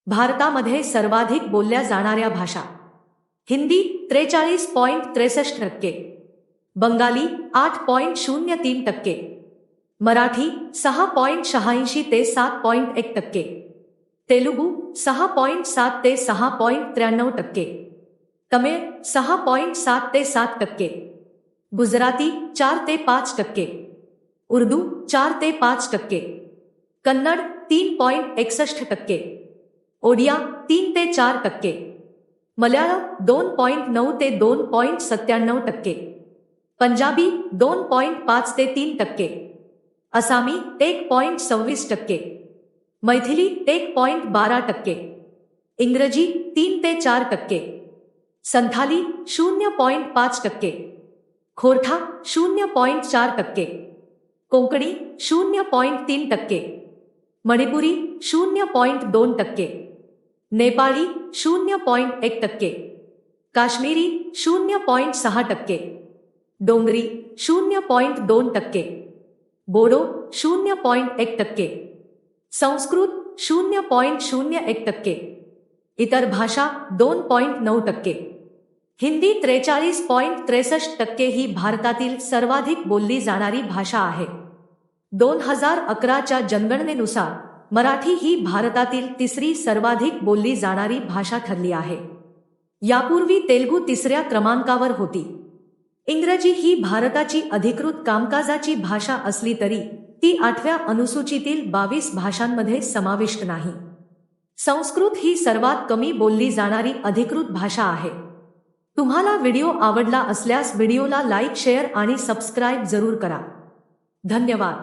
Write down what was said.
भारतामध्ये सर्वाधिक बोलल्या जाणाऱ्या भाषा: हिंदी 43.63%, बंगाली 8.03%, मराठी 6.86 ते 7.1%, तेलुगू 6.7 ते 6.93%, तमिळ 6.7 ते 7%, गुजराती 4 ते 5%, उर्दू 4 ते 5%, कन्नड 3.61%, ओडिया 3 ते 4%, मल्याळम 2.9 ते 2.97%, पंजाबी 2.5 ते 3%, आसामी 1.26%, मैथिली 1.12%, इंग्रजी 3 ते 4%, संथाली 0.5%, खोरठा 0.4%, कोंकणी 0.3%, मणिपुरी 0.2%, नेपाळी 0.1%, काश्मीरी 0.6%, डोंगरी 0.2%, बोडो 0.1%, संस्कृत 0.01%, इतर भाषा 2.9%. हिंदी 43.63% ही भारतातील सर्वाधिक बोलली जाणारी भाषा आहे. 2011च्या जनगणनेनुसार मराठी ही भारतातील तिसरी सर्वाधिक बोलली जाणारी भाषा ठरली आहे. यापूर्वी तेलुगू 3ऱ्या क्रमांकावर होती. इंग्रजी ही भारताची अधिकृत कामकाजाची भाषा असली तरी ती 8व्या अनुसूचीतील 22 भाषांमध्ये समाविष्ट नाही. संस्कृत ही सर्वात कमी बोलली जाणारी अधिकृत भाषा आहे. तुम्हाला व्हिडिओ आवडला असल्यास व्हिडिओला लाईक, शेअर आणि सबस्क्राईब जरूर करा. धन्यवाद.